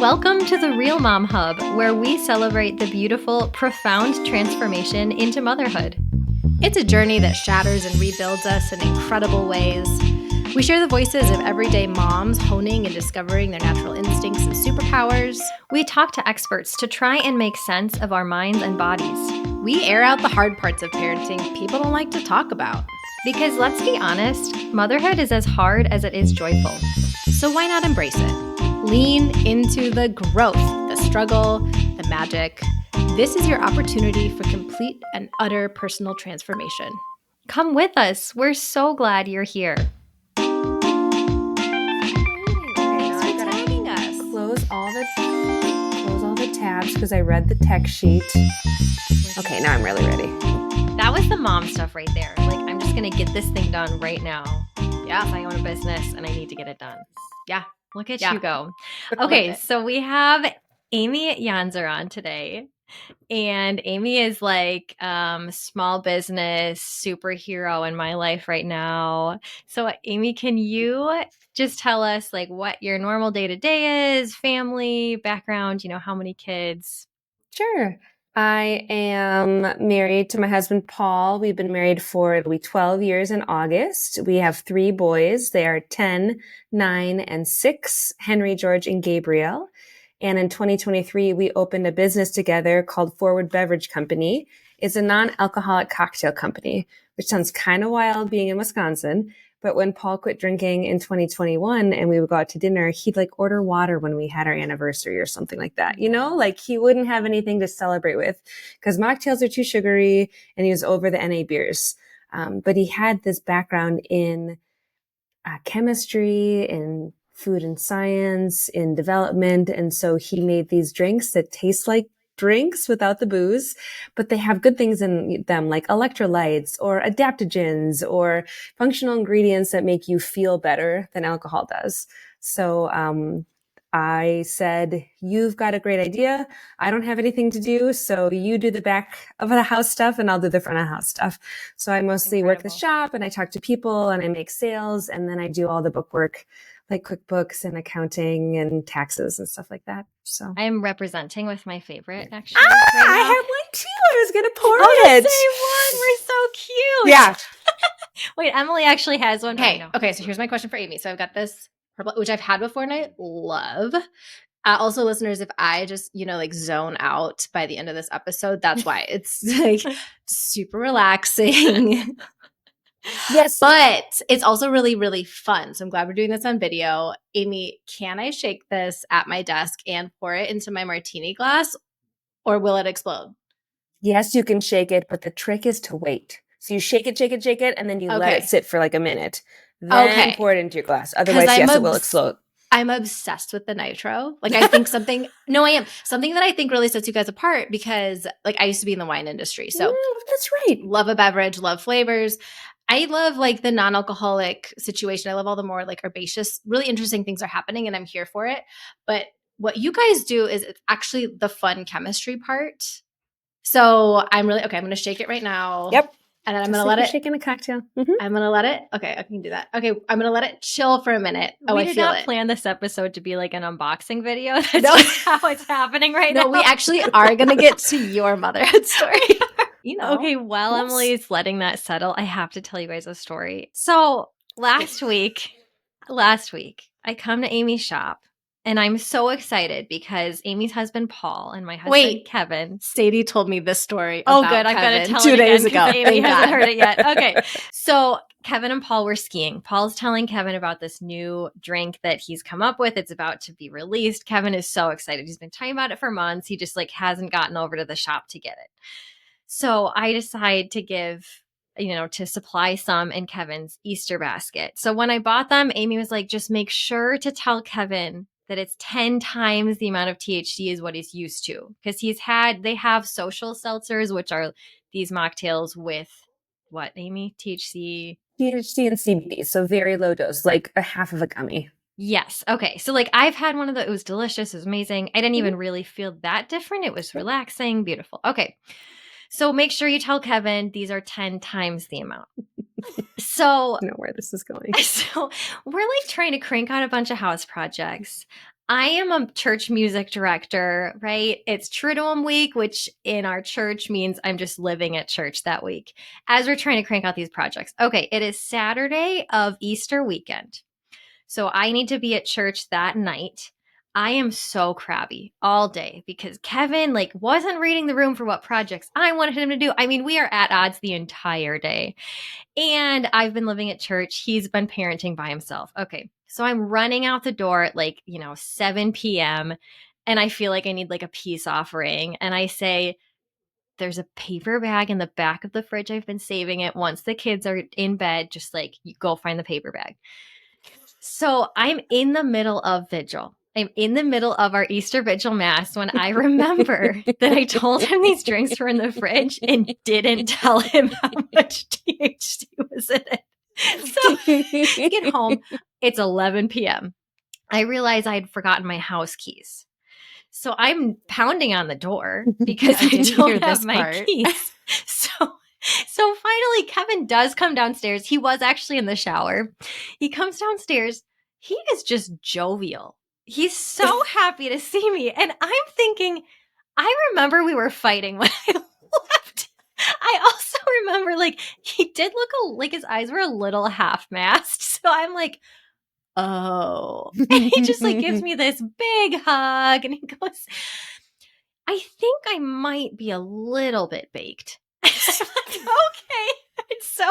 Welcome to the Real Mom Hub, where we celebrate the beautiful, profound transformation into motherhood. It's a journey that shatters and rebuilds us in incredible ways. We share the voices of everyday moms honing and discovering their natural instincts and superpowers. We talk to experts to try and make sense of our minds and bodies. We air out the hard parts of parenting people don't like to talk about. Because let's be honest, motherhood is as hard as it is joyful. So why not embrace it? Lean into the growth, the struggle, the magic. This is your opportunity for complete and utter personal transformation. Come with us. We're so glad you're here. Thanks for tagging us. Close all the tabs because I read the text sheet. Okay, now I'm really ready. That was the mom stuff right there. Like, I'm just going to get this thing done right now. Yeah, I own a business and I need to get it done. Yeah. Look at Yeah. you go. I Okay, love it. so we have Amy Yanzer on today. And Amy is like small business superhero in my life right now. So Amy, can you just tell us like what your normal day-to-day is, family, background, how many kids? Sure. I am married to my husband, Paul. We've been married for it'll be 12 years in August. We have 3 boys. They are 10, 9, and 6, Henry, George, and Gabriel. And in 2023, we opened a business together called Forward Beverage Co. It's a non-alcoholic cocktail company, which sounds kind of wild being in Wisconsin. But when Paul quit drinking in 2021 and we would go out to dinner, he'd like order water when we had our anniversary or something like that. Like he wouldn't have anything to celebrate with because mocktails are too sugary and he was over the NA beers. But he had this background in chemistry, in food and science, in development. And so he made these drinks that taste like drinks without the booze, but they have good things in them like electrolytes or adaptogens or functional ingredients that make you feel better than alcohol does. So I said, you've got a great idea. I don't have anything to do. So you do the back of the house stuff and I'll do the front of the house stuff. So I mostly work the shop and I talk to people and I make sales and then I do all the book work like QuickBooks and accounting and taxes and stuff like that. So I am representing with my favorite actually. I have one too. I was going to pour the it. same one. We're so cute. Yeah. Wait, Emily actually has one. Okay, so here's my question for Amy. So I've got this purple, which I've had before and I love. Also, listeners, if I just, like zone out by the end of this episode, that's why. It's like super relaxing. Yes. But it's also really, really fun. So I'm glad we're doing this on video. Amy, can I shake this at my desk and pour it into my martini glass or will it explode? Yes, you can shake it, but the trick is to wait. So you shake it, and then you let Okay. it sit for like a minute. Then pour it into your glass. Otherwise, yes, it will explode. I'm obsessed with the nitro. Like I think something that I think really sets you guys apart because like I used to be in the wine industry. So that's right. Love a beverage, love flavors. I love like the non-alcoholic situation. I love all the more like herbaceous, really interesting things are happening and I'm here for it. But what you guys do is it's actually the fun chemistry part. So I'm going to shake it right now. Yep. And then I'm going to let it shake in a cocktail. I'm going to let it. Okay, I can do that. Okay, I'm going to let it chill for a minute. Oh, I did feel not it. plan this episode to be like an unboxing video. That's just how it's happening right now. No, we actually are going to get to your motherhood story. Okay, while Emily is letting that settle, I have to tell you guys a story. So last week, I come to Amy's shop and I'm so excited because Amy's husband, Paul, and my husband, Kevin. Sadie told me this story Oh, about good. I've got to Kevin tell 2 it days again ago. Amy hasn't heard it yet. Okay. So Kevin and Paul were skiing. Paul's telling Kevin about this new drink that he's come up with. It's about to be released. Kevin is so excited. He's been talking about it for months. He just like hasn't gotten over to the shop to get it. So I decide to give, to supply some in Kevin's Easter basket. So when I bought them, Amy was like, just make sure to tell Kevin that it's 10 times the amount of THC is what he's used to. Because they have social seltzers, which are these mocktails with what, Amy? THC and CBD. So very low dose, like a half of a gummy. Yes. Okay. So like I've had one of those. It was delicious. It was amazing. I didn't even really feel that different. It was relaxing, beautiful. Okay. So make sure you tell Kevin these are 10 times the amount. So I know where this is going. So we're like trying to crank out a bunch of house projects. I am a church music director, right? It's Triduum week, which in our church means I'm just living at church that week as we're trying to crank out these projects. Okay, it is Saturday of Easter weekend. So I need to be at church that night. I am so crabby all day because Kevin like wasn't reading the room for what projects I wanted him to do. I mean, we are at odds the entire day. And I've been living at church. He's been parenting by himself. Okay. So I'm running out the door at like, 7 p.m. And I feel like I need like a peace offering. And I say, there's a paper bag in the back of the fridge. I've been saving it. Once the kids are in bed, just like you go find the paper bag. So I'm in the middle of vigil. I'm in the middle of our Easter vigil mass when I remember that I told him these drinks were in the fridge and didn't tell him how much THC was in it. So I get home. It's 11 p.m. I realize I had forgotten my house keys. So I'm pounding on the door because I don't have my keys. So finally, Kevin does come downstairs. He was actually in the shower. He comes downstairs. He is just jovial. He's so happy to see me. And I'm thinking, I remember we were fighting when I left. I also remember, like, he did look like his eyes were a little half-masked. So I'm like, oh. And he just, like, gives me this big hug. And he goes, I think I might be a little bit baked. I'm like, okay. And so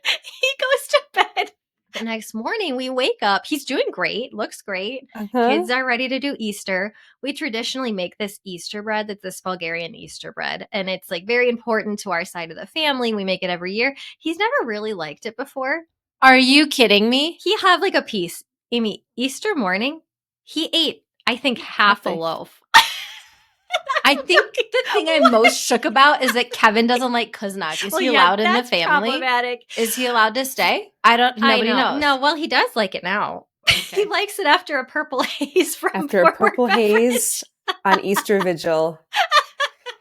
he goes to bed. The next morning, we wake up. He's doing great, looks great. Kids are ready to do Easter. We traditionally make this Easter bread that's this Bulgarian Easter bread. And it's like very important to our side of the family. We make it every year. He's never really liked it before. Are you kidding me? He had like a piece. Amy, Easter morning, he ate, I think, half a loaf. I think the thing I'm most shook about is that Kevin doesn't like Kuznak. Is he allowed in the family? Problematic. Is he allowed to stay? Nobody knows. No, well, he does like it now. Okay. He likes it after a purple haze from After a purple Beverage. haze on Easter Vigil.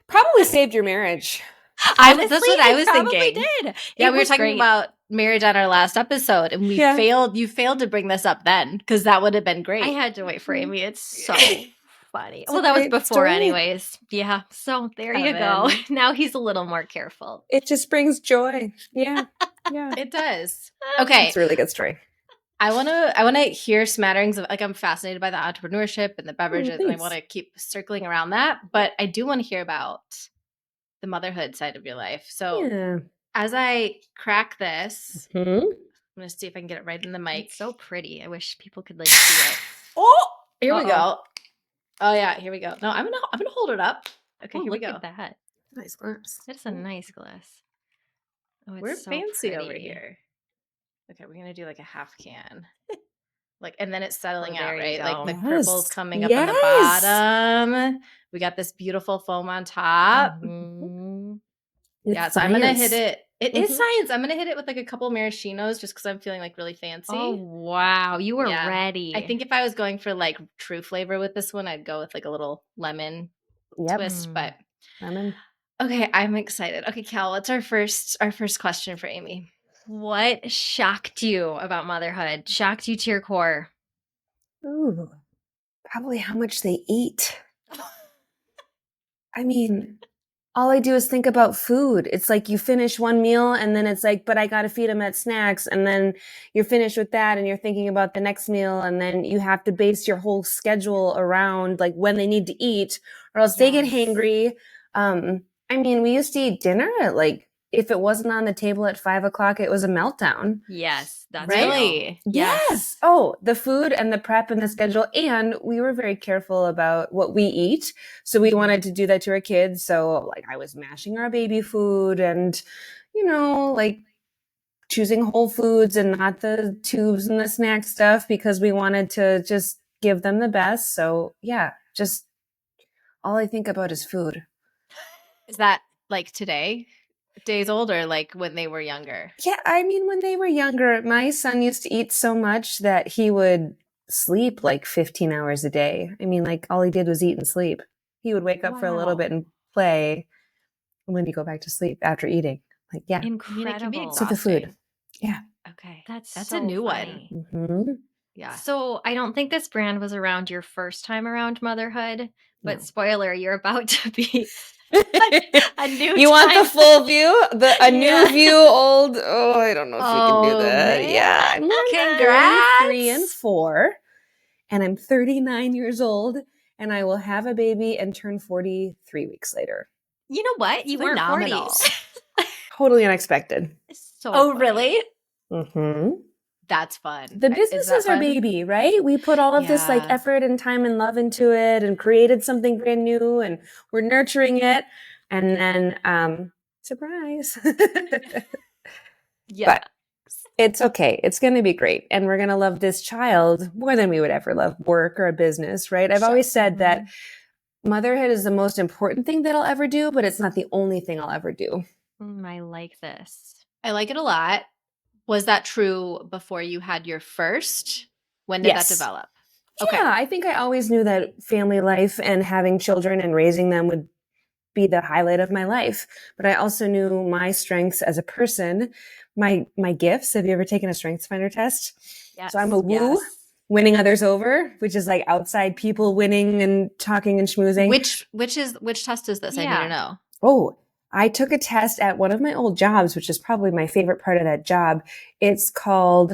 Probably saved your marriage. Honestly, that's what I was probably thinking. Did. Yeah, we were talking about marriage on our last episode, and we failed. You failed to bring this up then, because that would have been great. I had to wait for Amy. It's so funny. Well, that was before story. Anyways. Yeah. So there you go. Now he's a little more careful. It just brings joy. Yeah. Yeah. It does. Okay. It's a really good story. I want to hear smatterings of, like, I'm fascinated by the entrepreneurship and the beverages, and I want to keep circling around that. But I do want to hear about the motherhood side of your life. So as I crack this, I'm going to see if I can get it right in the mic. It's so pretty. I wish people could like see it. Oh, here we go. Oh yeah, here we go. No, I'm gonna hold it up. Okay, here we go. Look at that. Nice glass. That's a nice glass. Oh, it's we're so fancy pretty. over here. Okay, we're gonna do like a half can. Like, and then it's settling out, right? Like the purple's coming up on the bottom. We got this beautiful foam on top. Mm-hmm. Yeah, so I'm gonna hit it. It is science. I'm gonna hit it with like a couple maraschinos just because I'm feeling like really fancy. Oh wow, you were ready. I think if I was going for like true flavor with this one, I'd go with like a little lemon twist. But lemon. Okay, I'm excited. Okay, Cal, what's our first question for Amy? What shocked you about motherhood? Shocked you to your core? Ooh, probably how much they eat. I mean, all I do is think about food. It's like you finish one meal and then it's like, but I got to feed them at snacks. And then you're finished with that and you're thinking about the next meal. And then you have to base your whole schedule around like when they need to eat or else they get hangry. I mean, we used to eat dinner at like, if it wasn't on the table at 5 o'clock, it was a meltdown. Yes. That's really? Yes. Oh, the food and the prep and the schedule. And we were very careful about what we eat. So we wanted to do that to our kids. So like I was mashing our baby food and, like choosing whole foods and not the tubes and the snack stuff because we wanted to just give them the best. So yeah, just all I think about is food. Is that like today? Days older, like when they were younger? Yeah, I mean, when they were younger, my son used to eat so much that he would sleep like 15 hours a day. I mean, like all he did was eat and sleep. He would wake up for a little bit and play, and then he'd go back to sleep after eating. Like, yeah. Incredible. So the food. Yeah. Okay. That's so a new funny. one. Yeah. So I don't think this brand was around your first time around motherhood, but No. spoiler, you're about to be a new You want the time. full view? A new Yeah. view, old? Oh, I don't know if we can do Oh, that. man. Yeah, I'm Congrats. 3 and 4, and I'm 39 years old, and I will have a baby and turn 40 3 weeks later. You know what? You weren't Phenomenal. 40s. Totally unexpected. So Oh, funny. really? Mm-hmm. That's fun. The Is business that is our fun? baby, right? We put all of this like Yeah. effort and time and love into it and created something brand new and we're nurturing it. And then, surprise. Yeah. But it's okay. It's going to be great. And we're going to love this child more than we would ever love work or a business, right? I've Sure. always said that Mhm. motherhood is the most important thing that I'll ever do, but it's not the only thing I'll ever do. I like this. I like it a lot. Was that true before you had your first? When did Yes. that develop? Yeah, I think I always knew that family life and having children and raising them would be the highlight of my life. But I also knew my strengths as a person, my gifts. Have you ever taken a strengths finder test? Yes. So I'm a woo, winning others over, which is like outside people winning and talking and schmoozing. Which test is this? I need to know. Oh, I took a test at one of my old jobs, which is probably my favorite part of that job. It's called,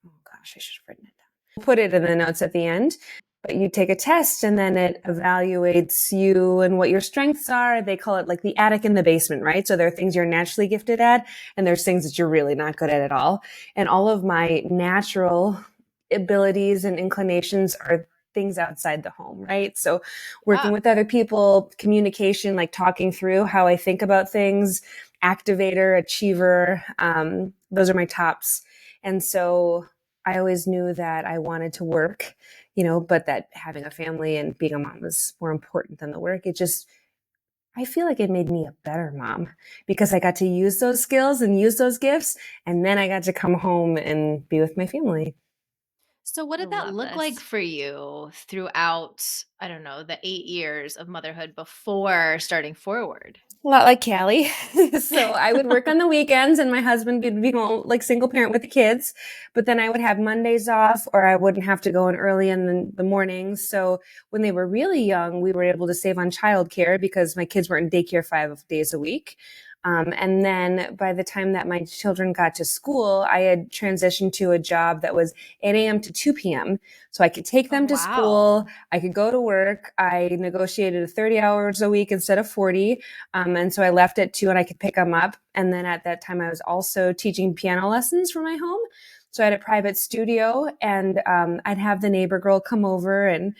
oh gosh, I should have written it down. We'll put it in the notes at the end. But you take a test and then it evaluates you and what your strengths are. They call it like the attic and the basement, right? So there are things you're naturally gifted at and there's things that you're really not good at all. And all of my natural abilities and inclinations are things outside the home, right? So working with other people, communication, like talking through how I think about things, activator, achiever, those are my tops. And so I always knew that I wanted to work, but that having a family and being a mom was more important than the work. I feel like it made me a better mom because I got to use those skills and use those gifts. And then I got to come home and be with my family. So what did that look like for you throughout, I don't know, the 8 years of motherhood before starting Forward? A lot like Callie. So I would work on the weekends and my husband would be home like single parent with the kids, but then I would have Mondays off or I wouldn't have to go in early in the mornings. So when they were really young, we were able to save on childcare because my kids were in daycare 5 days a week. And then by the time that my children got to school, I had transitioned to a job that was 8 a.m. to 2 p.m. So I could take them to school. I could go to work. I negotiated 30 hours a week instead of 40. And so I left at 2 and I could pick them up. And then at that time, I was also teaching piano lessons from my home. So I had a private studio and I'd have the neighbor girl come over and,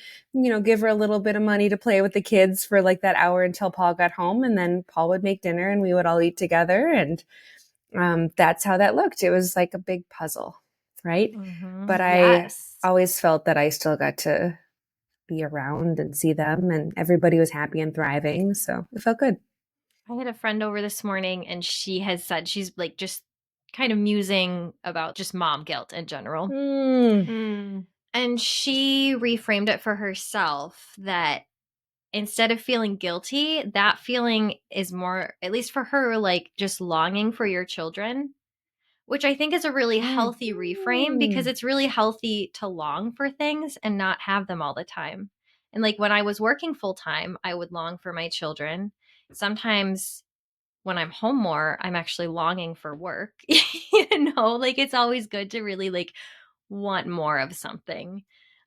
give her a little bit of money to play with the kids for like that hour until Paul got home. And then Paul would make dinner and we would all eat together. And that's how that looked. It was like a big puzzle, right? Mm-hmm. But I always felt that I still got to be around and see them and everybody was happy and thriving. So it felt good. I had a friend over this morning and she has said she's like just kind of musing about just mom guilt in general. And she reframed it for herself that instead of feeling guilty, that feeling is more, at least for her, like just longing for your children, which I think is a really healthy reframe because it's really healthy to long for things and not have them all the time. And like when I was working full time, I would long for my children. Sometimes when I'm home more, I'm actually longing for work. Like it's always good to really like want more of something.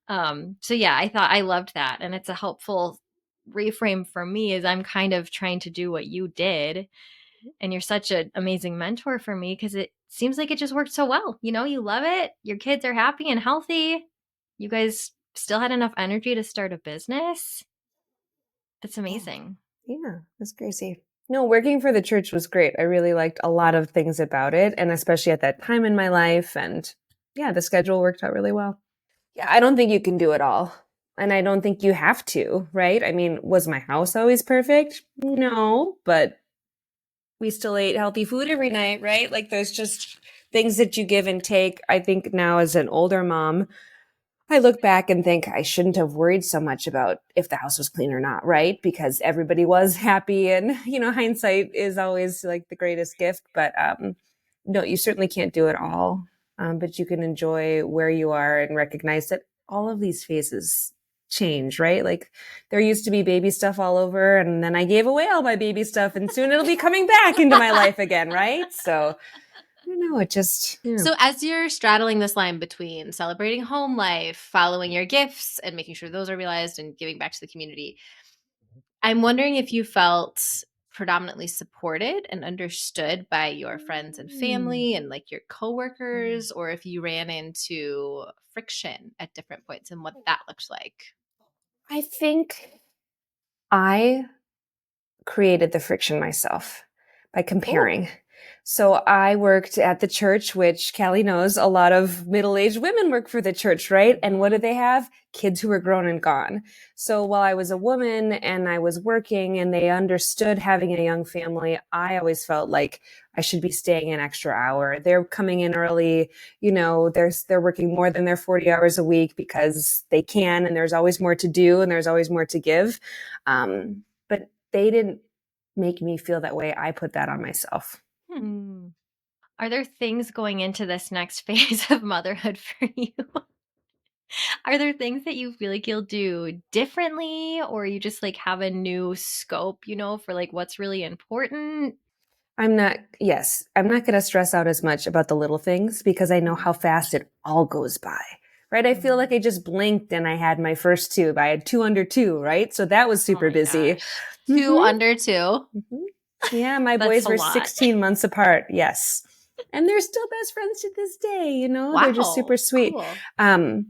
So yeah, I loved that. And it's a helpful reframe for me as I'm kind of trying to do what you did. And you're such an amazing mentor for me because it seems like it just worked so well. You love it. Your kids are happy and healthy. You guys still had enough energy to start a business. That's amazing. Yeah, that's crazy. No, working for the church was great. I really liked a lot of things about it, and especially at that time in my life. And yeah, the schedule worked out really well. Yeah, I don't think you can do it all. And I don't think you have to, right? I mean, was my house always perfect? No, but we still ate healthy food every night, right? Like there's just things that you give and take. I think now as an older mom, I look back and think I shouldn't have worried so much about if the house was clean or not, right? Because everybody was happy and, hindsight is always like the greatest gift. But no, you certainly can't do it all. but you can enjoy where you are and recognize that all of these phases change, right? Like there used to be baby stuff all over, and then I gave away all my baby stuff, and soon it'll be coming back into my life again, right? So I don't know, it just, So as you're straddling this line between celebrating home life, following your gifts, and making sure those are realized and giving back to the community, I'm wondering if you felt predominantly supported and understood by your friends and family and like your coworkers, or if you ran into friction at different points and what that looked like. I think I created the friction myself by comparing. Oh. So I worked at the church, which Callie knows a lot of middle-aged women work for the church, right? And what do they have? Kids who are grown and gone. So while I was a woman and I was working and they understood having a young family, I always felt like I should be staying an extra hour. They're coming in early, you know, they're working more than their 40 hours a week because they can, and there's always more to do and there's always more to give. But they didn't make me feel that way. I put that on myself. Are there things going into this next phase of motherhood for you? Are there things that you feel like you'll do differently, or you just like have a new scope, you know, for like what's really important? I'm not going to stress out as much about the little things because I know how fast it all goes by, right? I feel like I just blinked and I had my first tube. I had 2 under 2, right? So that was super busy. Gosh. 2 under 2. Mm-hmm. Yeah, my boys were 16 months apart. Yes. And they're still best friends to this day, you know? Wow. They're just super sweet. Cool.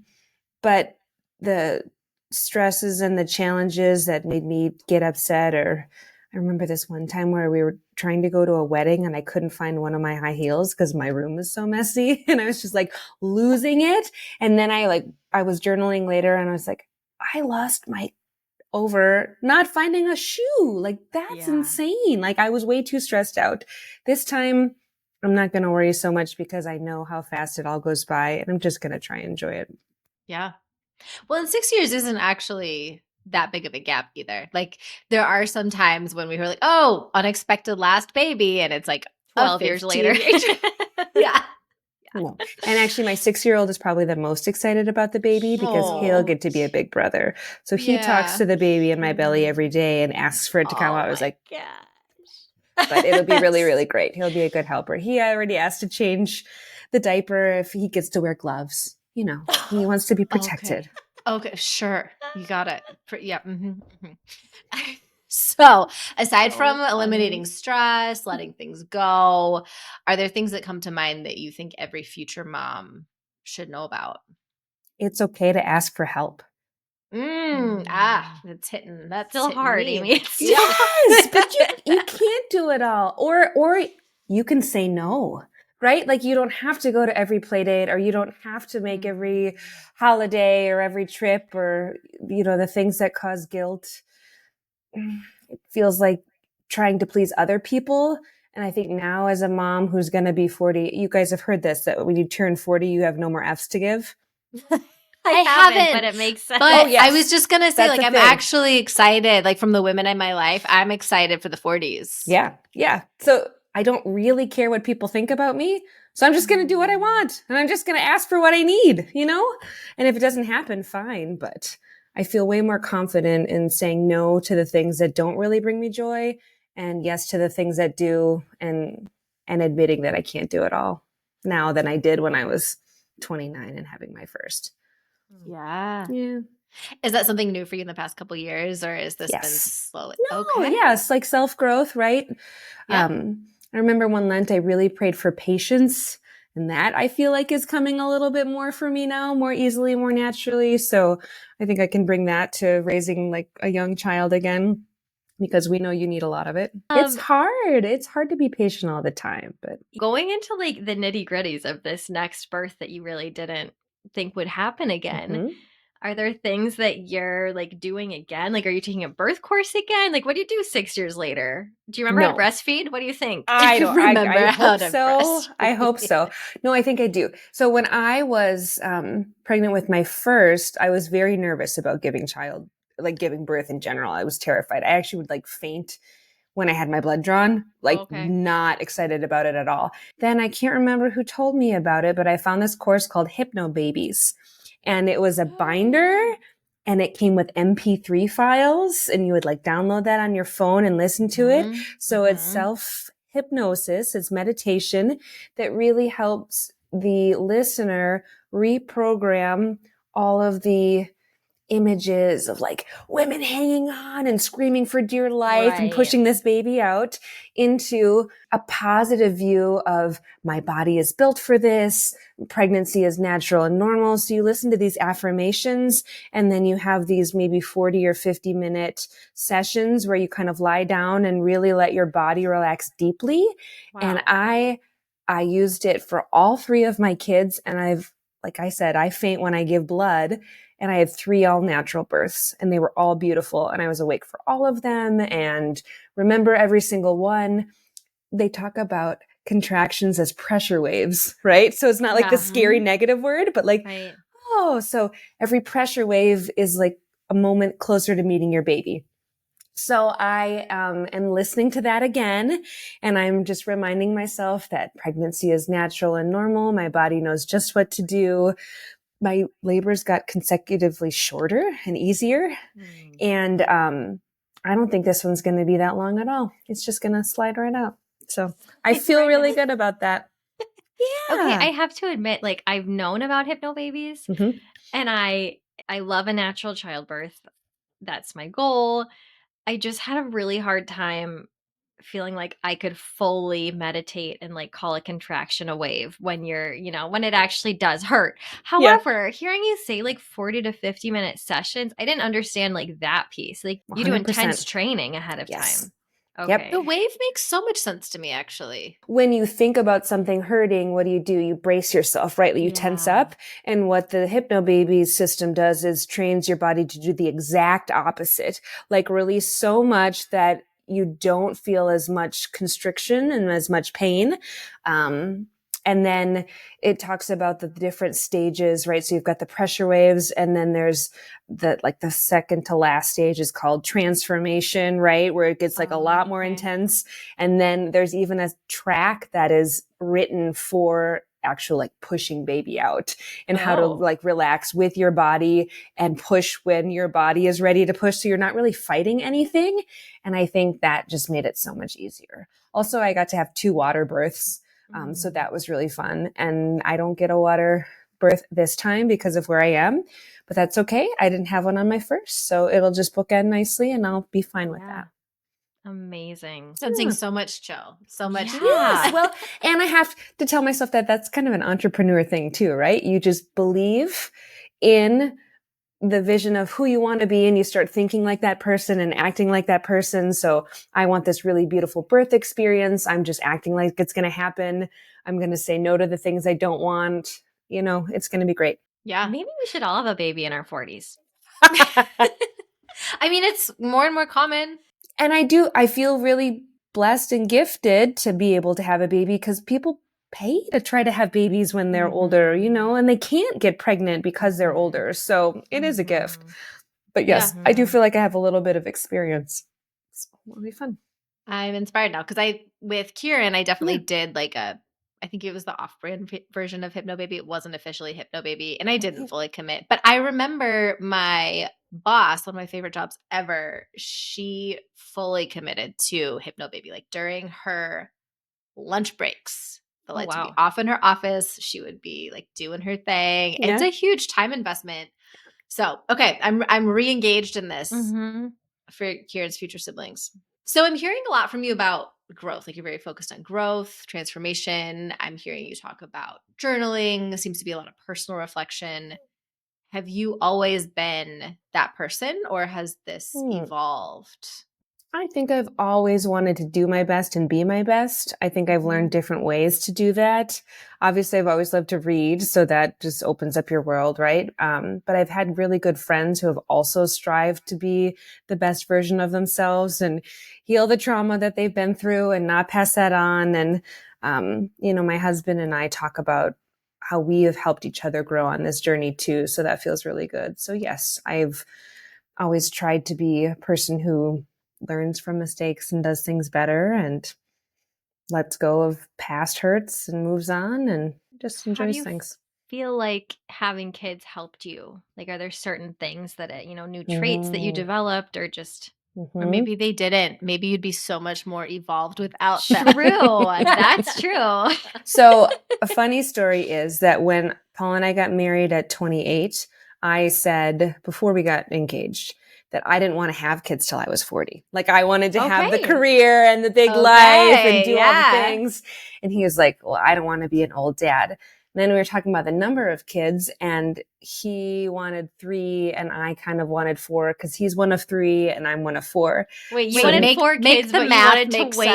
But the stresses and the challenges that made me get upset, or I remember this one time where we were trying to go to a wedding and I couldn't find one of my high heels because my room was so messy and I was just like losing it. And then I was journaling later and I was like, I lost my over not finding a shoe. Like that's insane. Like I was way too stressed out. This time I'm not going to worry so much because I know how fast it all goes by and I'm just going to try and enjoy it. Yeah. Well, and 6 years isn't actually that big of a gap either. Like there are some times when we were like, oh, unexpected last baby. And it's like 12 years later. Yeah. No. And actually my 6-year-old is probably the most excited about the baby because he'll get to be a big brother. So he talks to the baby in my belly every day and asks for it to come out. I was like, but it'll be really, really great. He'll be a good helper. He already asked to change the diaper if he gets to wear gloves. You know, he wants to be protected. Okay, sure. You got it. Yeah. Mm-hmm, mm-hmm. So aside from eliminating stress, letting things go, are there things that come to mind that you think every future mom should know about? It's okay to ask for help. It's hitting. That's still hard, me. Amy. Yes, but you can't do it all. Or you can say no, right? Like you don't have to go to every play date, or you don't have to make every holiday or every trip, or, you know, the things that cause guilt. It feels like trying to please other people. And I think now as a mom who's going to be 40, you guys have heard this, that when you turn 40, you have no more F's to give. I haven't, but it makes sense. But I was just going to say, like, I'm thing. actually excited, like from the women in my life, I'm excited for the 40s. Yeah. Yeah. So I don't really care what people think about me. So I'm just going to do what I want. And I'm just going to ask for what I need, you know? And if it doesn't happen, fine. But I feel way more confident in saying no to the things that don't really bring me joy and yes to the things that do, and admitting that I can't do it all now than I did when I was 29 and having my first. Yeah. Yeah. Is that something new for you in the past couple of years, or has this been slowly? No, yes, like self-growth, right? Yeah. I remember one Lent I really prayed for patience, and that I feel like is coming a little bit more for me now, more easily, more naturally. So I think I can bring that to raising like a young child again, because we know you need a lot of it. It's hard. It's hard to be patient all the time, but going into like the nitty-gritties of this next birth that you really didn't think would happen again. Are there things that you're like doing again? Like, are you taking a birth course again? Like, what do you do 6 years later? Do you remember how to breastfeed? What do you think? I don't remember I how hope to so. breastfeed. I hope so. No, I think I do. So when I was pregnant with my first, I was very nervous about giving birth in general. I was terrified. I actually would like faint when I had my blood drawn, like not excited about it at all. Then I can't remember who told me about it, but I found this course called Hypno Babies, and it was a binder and it came with MP3 files, and you would like download that on your phone and listen to it. So it's self hypnosis, it's meditation that really helps the listener reprogram all of the images of like women hanging on and screaming for dear life and pushing this baby out into a positive view of my body is built for this. Pregnancy is natural and normal. So you listen to these affirmations, and then you have these maybe 40 or 50-minute sessions where you kind of lie down and really let your body relax deeply. Wow. And I used it for all 3 of my kids. And like I said, I faint when I give blood. And I had 3 all natural births, and they were all beautiful. And I was awake for all of them and remember every single one. They talk about contractions as pressure waves, right? So it's not like the scary negative word, but like, so every pressure wave is like a moment closer to meeting your baby. So I am listening to that again, and I'm just reminding myself that pregnancy is natural and normal. My body knows just what to do. My labors got consecutively shorter and easier. And I don't think this one's going to be that long at all. It's just going to slide right out. So I feel really good about that. Yeah. Okay, I have to admit, like, I've known about Hypno Babies, and I love a natural childbirth. That's my goal. I just had a really hard time feeling like I could fully meditate and like call a contraction a wave when you're, when it actually does hurt. However, hearing you say like 40 to 50-minute sessions, I didn't understand like that piece. Like you do intense training ahead of time. Okay. Yep. The wave makes so much sense to me, actually. When you think about something hurting, what do? You brace yourself, right? You tense up. And what the Hypno Babies system does is trains your body to do the exact opposite, like release so much that you don't feel as much constriction and as much pain. And then it talks about the different stages, right? So you've got the pressure waves, and then there's the second to last stage is called transformation, right? Where it gets like a lot more intense. And then there's even a track that is written for actual like pushing baby out and how to like relax with your body and push when your body is ready to push. So you're not really fighting anything. And I think that just made it so much easier. Also, I got to have 2 water births. So that was really fun. And I don't get a water birth this time because of where I am, but that's okay. I didn't have one on my first, so it'll just bookend nicely and I'll be fine with that. Amazing. Sensing so much chill, so much. Yes. Well, and I have to tell myself that that's kind of an entrepreneur thing too, right? You just believe in the vision of who you want to be, and you start thinking like that person and acting like that person. So I want this really beautiful birth experience. I'm just acting like it's going to happen. I'm going to say no to the things I don't want. It's going to be great. Yeah. Maybe we should all have a baby in our 40s. I mean, it's more and more common. And I feel really blessed and gifted to be able to have a baby, because people pay to try to have babies when they're older, and they can't get pregnant because they're older. So it is a gift. But yes, I do feel like I have a little bit of experience. So it'll be fun. I'm inspired now because with Kieran, I definitely did like I think it was the off-brand version of Hypno Baby. It wasn't officially Hypno Baby, and I didn't fully commit. But I remember my boss, one of my favorite jobs ever, she fully committed to Hypno Baby. Like during her lunch breaks, the lights would be off in her office. She would be like doing her thing. Yeah. It's a huge time investment. So, okay, I'm re-engaged in this for Kieran's future siblings. So I'm hearing a lot from you about growth. Like you're very focused on growth, transformation. I'm hearing you talk about journaling. There seems to be a lot of personal reflection. Have you always been that person, or has this evolved? I think I've always wanted to do my best and be my best. I think I've learned different ways to do that. Obviously, I've always loved to read, so that just opens up your world, right? But I've had really good friends who have also strived to be the best version of themselves and heal the trauma that they've been through and not pass that on. And, my husband and I talk about how we have helped each other grow on this journey too. So that feels really good. So yes, I've always tried to be a person who learns from mistakes and does things better and lets go of past hurts and moves on and just How do enjoys you things. feel like having kids helped you? Like, are there certain things that, new traits that you Mhm. developed or just Or Mhm. maybe they didn't. Maybe you'd be so much more evolved without them. true? That's true. So a funny story is that when Paul and I got married at 28, I said before we got engaged that I didn't want to have kids till I was 40. Like I wanted to have the Okay. career and the big life and do all the yeah. things. And he was like, well, I don't want to be an old dad. And then we were talking about the number of kids and he wanted 3 and I kind of wanted 4 because he's one of 3 and I'm one of 4. Wait, you So wanted make 4 kids, but you wanted to wait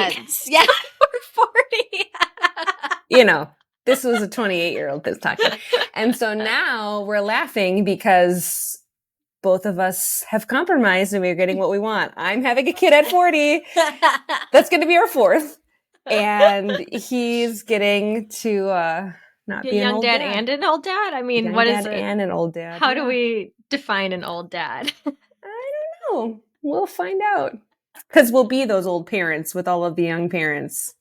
Yeah. till you were 40. You know, this was a 28-year-old that's talking. And so now we're laughing because both of us have compromised and we're getting what we want. I'm having a kid at 40. That's going to be our 4th. And he's getting to not Be a be an young old dad dad. and an old dad? I mean, Young what is dad it? and an old dad. How do we define an old dad? I don't know. We'll find out. Because we'll be those old parents with all of the young parents.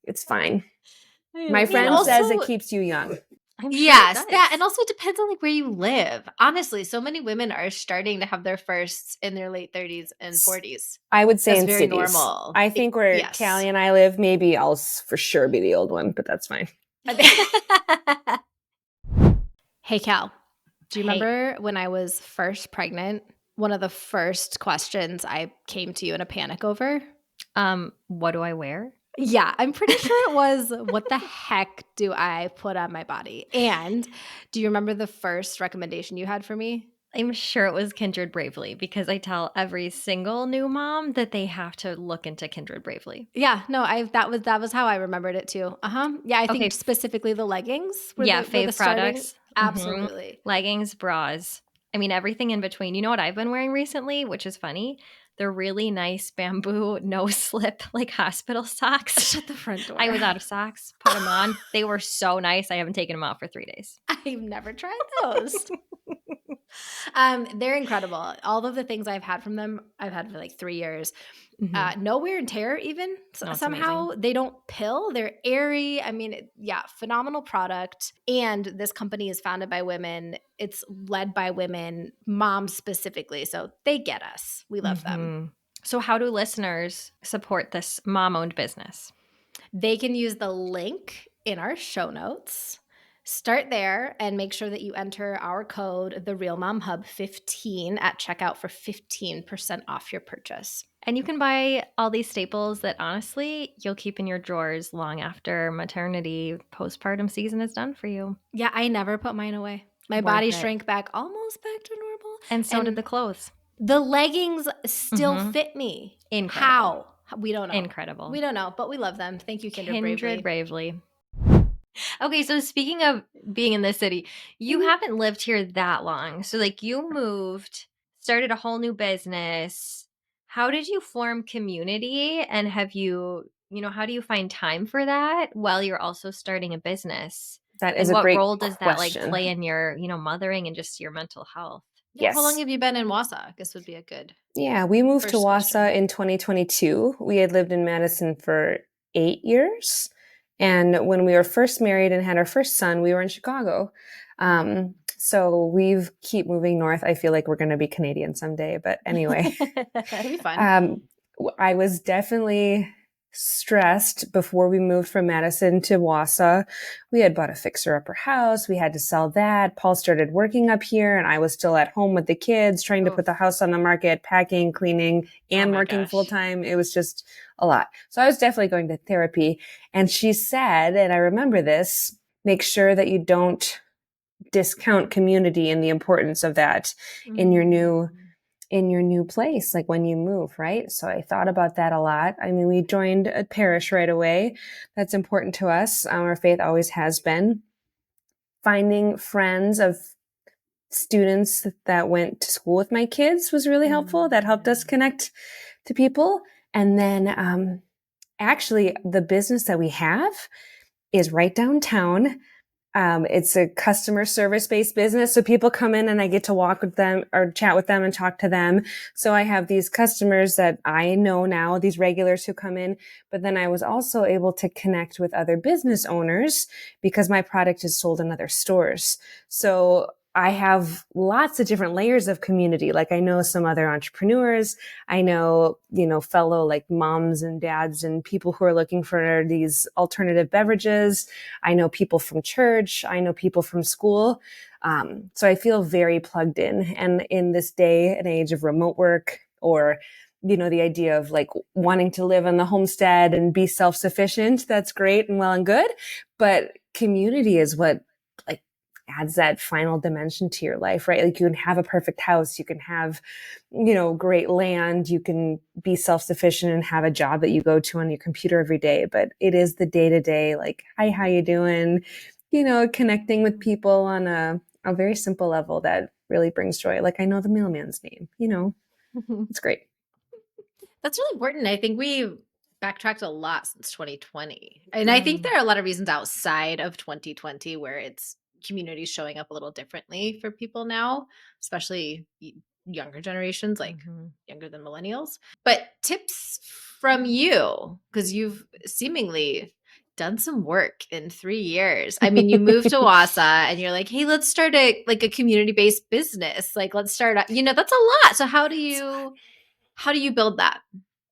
It's fine. My friend also- says it keeps you young. I'm sure Yes, it that does. and also depends on like where you live. Honestly, so many women are starting to have their firsts in their late 30s and 40s. I would say That's in very cities. normal. I think where Yes. Callie and I live, maybe I'll for sure be the old one, but that's fine. Hey Cal, do you Hey. remember when I was first pregnant? One of the first questions I came to you in a panic over? What do I wear? Yeah, I'm pretty sure it was, what the heck do I put on my body? And do you remember the first recommendation you had for me? I'm sure it was Kindred Bravely because I tell every single new mom that they have to look into Kindred Bravely. Yeah, no, that was how I remembered it too. Yeah, I Okay. think specifically the leggings were Yeah, the, were the fave starting. products. Mhm. Absolutely. Leggings, bras. I mean, everything in between. You know what I've been wearing recently, which is funny? The really nice bamboo no-slip like hospital socks. Shut the front door. I was out of socks, put them on. They were so nice. I haven't taken them out for 3 days. I've never tried those. They're incredible. All of the things I've had from them, I've had for like 3 years. No wear and tear even. No, it's Somehow they don't pill. They're airy. I mean, phenomenal product. And this company is founded by women. It's led by women, moms specifically. So they get us. We love them. So how do listeners support this mom-owned business? They can use the link in our show notes. Start there and make sure that you enter our code, the Real Mom Hub 15 at checkout for 15% off your purchase. And you can buy all these staples that honestly you'll keep in your drawers long after maternity postpartum season is done for you. Yeah, I never put mine away. My Worth body it. shrank back almost back to normal. And so did the clothes. The leggings still fit me. Incredible. How? We don't know. Incredible. We don't know, but we love them. Thank you, Kindred Bravely. Okay, so speaking of being in this city, you haven't lived here that long. So like you moved, started a whole new business. How did you form community? And have you, how do you find time for that while you're also starting a business? That is And a great what role does that like question. play in your, mothering and just your mental health? Yeah, Yes. how long have you been in Wausau? I guess would be a good. Yeah, we moved to First Wausau question. in 2022. We had lived in Madison for 8 years. And when we were first married and had our first son, we were in Chicago. So we've keep moving north. I feel like we're going to be Canadian someday. But anyway, That'd be fun. I was definitely stressed before we moved from Madison to Wausau. We had bought a fixer-upper house. We had to sell that. Paul started working up here, and I was still at home with the kids, trying to put the house on the market, packing, cleaning, and working full-time. It was just a lot. So I was definitely going to therapy. And she said, and I remember this, make sure that you don't discount community and the importance of that in your new place, like when you move, right? So I thought about that a lot. I mean, we joined a parish right away. That's important to us. Our faith always has been. Finding friends of students that went to school with my kids was really helpful. That helped us connect to people. And then actually the business that we have is right downtown. It's a customer service based business. So people come in and I get to walk with them or chat with them and talk to them. So I have these customers that I know now, these regulars who come in, but then I was also able to connect with other business owners because my product is sold in other stores. So I have lots of different layers of community. Like I know some other entrepreneurs. I know, fellow like moms and dads and people who are looking for these alternative beverages. I know people from church. I know people from school. So I feel very plugged in. And in this day and age of remote work or, the idea of like wanting to live on the homestead and be self-sufficient, that's great and well and good. But community is what like adds that final dimension to your life, right? Like you can have a perfect house, you can have, great land, you can be self-sufficient and have a job that you go to on your computer every day. But it is the day-to-day, like, hi, how you doing? Connecting with people on a very simple level that really brings joy. Like I know the mailman's name, it's great. That's really important. I think we've backtracked a lot since 2020. And I think there are a lot of reasons outside of 2020 where it's communities showing up a little differently for people now, especially younger generations, like younger than millennials. But tips from you, because you've seemingly done some work in 3 years. I mean, you moved to Wausau and you're like, hey, let's start a community-based business. Like, let's start, that's a lot. So how do you build that?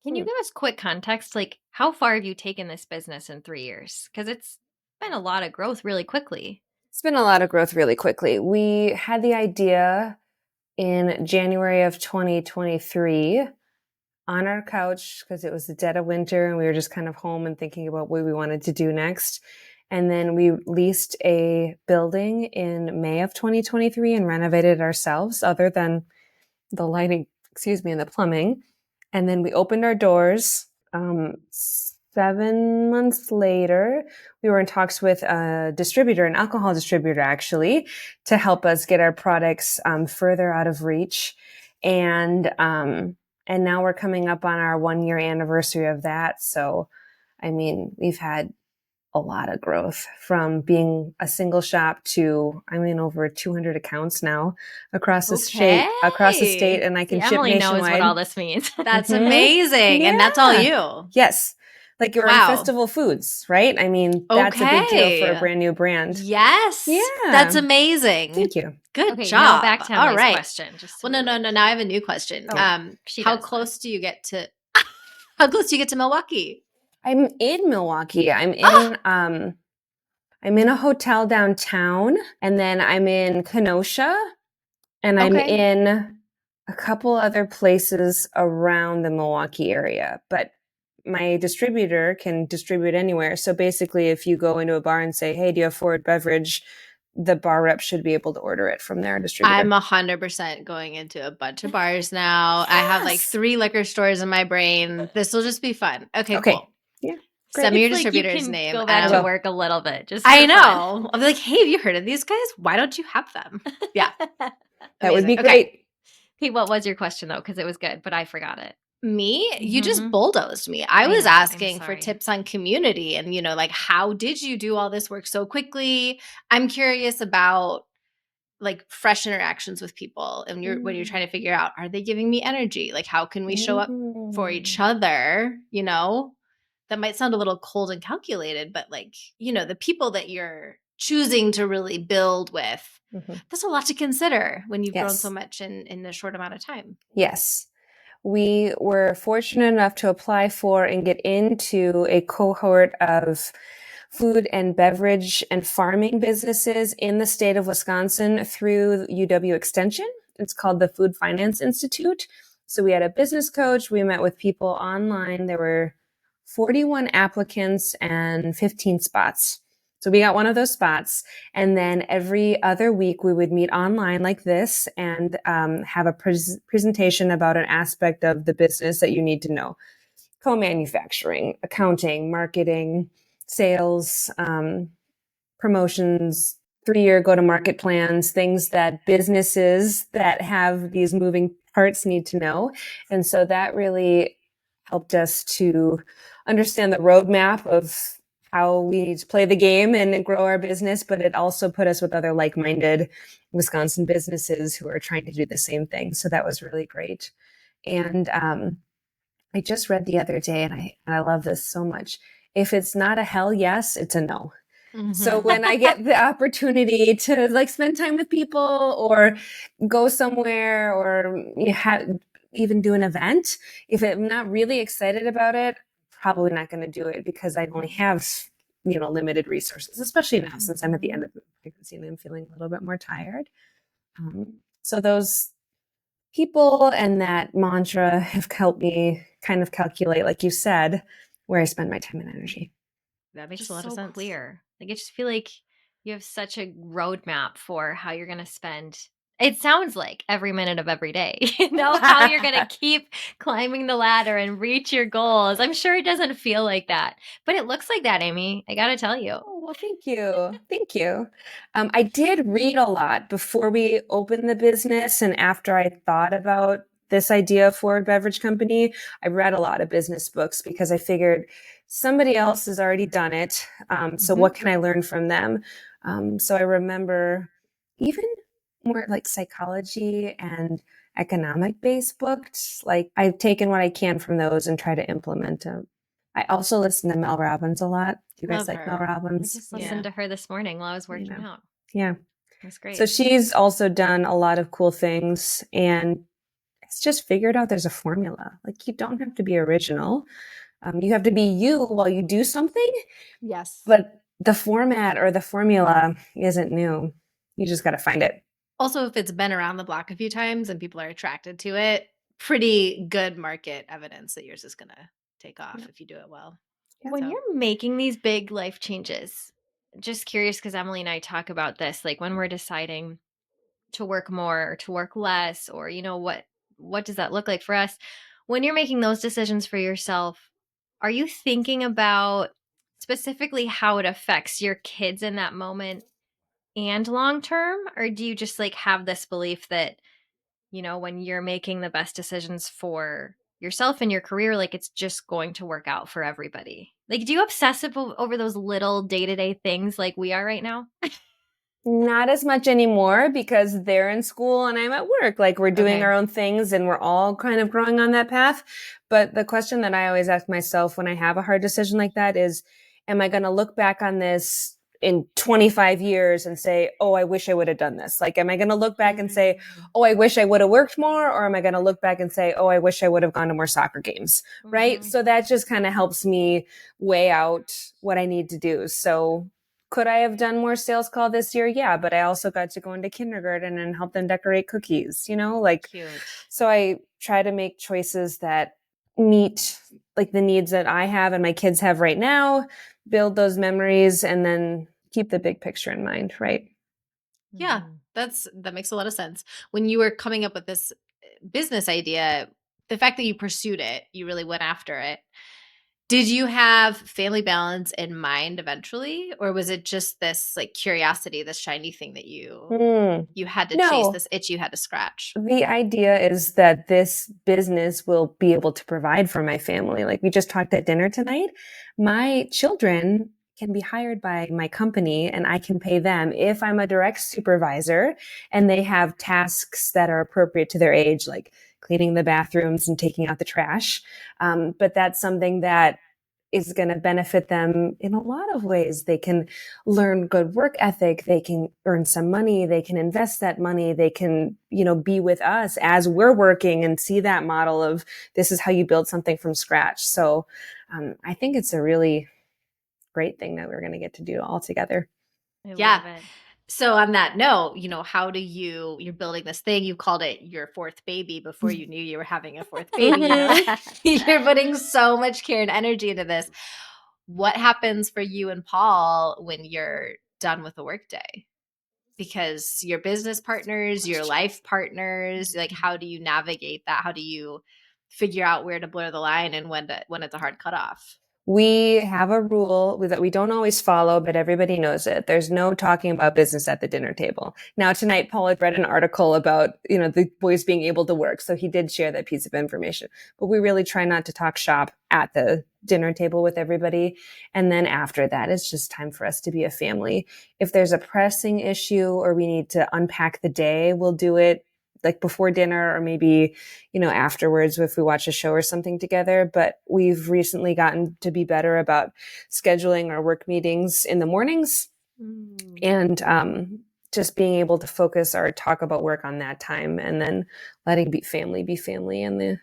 Can you give us quick context? Like, how far have you taken this business in 3 years? Because it's been a lot of growth really quickly. It's been a lot of growth really quickly. We had the idea in January of 2023 on our couch because it was the dead of winter and we were just kind of home and thinking about what we wanted to do next. And then we leased a building in May of 2023 and renovated ourselves other than the lighting, and the plumbing. And then we opened our doors. 7 months later, we were in talks with a distributor, an alcohol distributor, actually, to help us get our products further out of reach. And now we're coming up on our 1-year anniversary of that. So, I mean, we've had a lot of growth from being a single shop to, over 200 accounts now across the state, and I can ship Emily nationwide. knows what all this means. That's amazing. Yeah. And that's all you. Yes. Like you're in Festival Foods, right? I mean, that's a big deal for a brand new brand. Yes. Yeah. That's amazing. Thank you. Good job. Now back to Emily's question. No. Now I have a new question. How close do you get to Milwaukee? I'm in Milwaukee. I'm in a hotel downtown, and then I'm in Kenosha, and I'm in a couple other places around the Milwaukee area. But my distributor can distribute anywhere. So basically, if you go into a bar and say, hey, do you have Forward Beverage? The bar rep should be able to order it from their distributor. I'm 100% going into a bunch of bars now. Yes. I have like 3 liquor stores in my brain. This will just be fun. Okay. Cool. Yeah. Send me your distributor's name. Go back to work a little bit. Just I know. Fun. I'll be like, hey, have you heard of these guys? Why don't you have them? Yeah. That would be great. Okay. Pete, what was your question though? Because it was good, but I forgot it. Me? You just bulldozed me. I was asking for tips on community and, like, how did you do all this work so quickly? I'm curious about like fresh interactions with people and when you're trying to figure out, are they giving me energy? Like, how can we show up for each other? That might sound a little cold and calculated, but like, the people that you're choosing to really build with, that's a lot to consider when you've grown so much in a short amount of time. Yes. We were fortunate enough to apply for and get into a cohort of food and beverage and farming businesses in the state of Wisconsin through UW Extension. It's called the Food Finance Institute. So we had a business coach. We met with people online. There were 41 applicants and 15 spots. So we got one of those spots. And then every other week we would meet online like this and have a presentation about an aspect of the business that you need to know. Co-manufacturing, accounting, marketing, sales, promotions, 3-year go-to-market plans, things that businesses that have these moving parts need to know. And so that really helped us to understand the roadmap of how we need to play the game and grow our business, but it also put us with other like-minded Wisconsin businesses who are trying to do the same thing. So that was really great. And I just read the other day, and I love this so much. If it's not a hell yes, it's a no. Mm-hmm. So when I get the opportunity to like spend time with people or go somewhere or even do an event, if I'm not really excited about it, probably not going to do it because I only have, limited resources, especially now since I'm at the end of the pregnancy and I'm feeling a little bit more tired. So those people and that mantra have helped me kind of calculate, like you said, where I spend my time and energy. That makes Just a lot so of sense. clear. Like I just feel like you have such a roadmap for how you're going to spend. It sounds like every minute of every day. You know how you're going to keep climbing the ladder and reach your goals. I'm sure it doesn't feel like that, but it looks like that, Amy. I got to tell you. Oh, well, thank you. Thank you. I did read a lot before we opened the business and after I thought about this idea of Forward Beverage Company. I read a lot of business books because I figured somebody else has already done it. So what can I learn from them? So I remember even more like psychology and economic based books. Like I've taken what I can from those and try to implement them. I also listen to Mel Robbins a lot. Do you guys Love like her. Mel I Robbins? just listened to her this morning while I was working out. Yeah. That's great. So she's also done a lot of cool things and it's just figured out there's a formula. Like you don't have to be original. You have to be you while you do something. Yes. But the format or the formula isn't new. You just got to find it. Also, if it's been around the block a few times and people are attracted to it, pretty good market evidence that yours is going to take off if you do it well. When you're making these big life changes, just curious because Emily and I talk about this, like when we're deciding to work more or to work less, or what does that look like for us? When you're making those decisions for yourself, are you thinking about specifically how it affects your kids in that moment and long term, or do you just like have this belief that when you're making the best decisions for yourself and your career, like it's just going to work out for everybody? Like, do you obsess over those little day-to-day things like we are right now? Not as much anymore because they're in school and I'm at work. Like we're doing our own things and we're all kind of growing on that path. But the question that I always ask myself when I have a hard decision like that is, am I going to look back on this in 25 years and say, oh, I wish I would have done this? Like, am I going to look back and say, oh, I wish I would have worked more? Or am I going to look back and say, oh, I wish I would have gone to more soccer games? Right. So that just kind of helps me weigh out what I need to do. So could I have done more sales call this year? Yeah, but I also got to go into kindergarten and help them decorate cookies, Cute. So I try to make choices that meet like the needs that I have and my kids have right now, build those memories and then keep the big picture in mind, right? Yeah, that makes a lot of sense. When you were coming up with this business idea, the fact that you pursued it, you really went after it. Did you have family balance in mind eventually, or was it just this like curiosity, this shiny thing that you had to chase, this itch you had to scratch? The idea is that this business will be able to provide for my family. Like we just talked at dinner tonight, my children can be hired by my company and I can pay them if I'm a direct supervisor and they have tasks that are appropriate to their age, like cleaning the bathrooms and taking out the trash. But that's something that is going to benefit them in a lot of ways. They can learn good work ethic. They can earn some money. They can invest that money. They can, be with us as we're working and see that model of this is how you build something from scratch. So I think it's a really great thing that we're going to get to do all together. I love it. So on that note, how do you're building this thing, you called it your fourth baby before you knew you were having a fourth baby. You're putting so much care and energy into this. What happens for you and Paul when you're done with the workday? Because your business partners, your life partners, like how do you navigate that? How do you figure out where to blur the line and when it's a hard cutoff? We have a rule that we don't always follow, but everybody knows it. There's no talking about business at the dinner table. Now, tonight, Paul had read an article about, the boys being able to work. So he did share that piece of information. But we really try not to talk shop at the dinner table with everybody. And then after that, it's just time for us to be a family. If there's a pressing issue or we need to unpack the day, we'll do it like before dinner or maybe, afterwards if we watch a show or something together. But we've recently gotten to be better about scheduling our work meetings in the mornings and just being able to focus or talk about work on that time and then letting family and the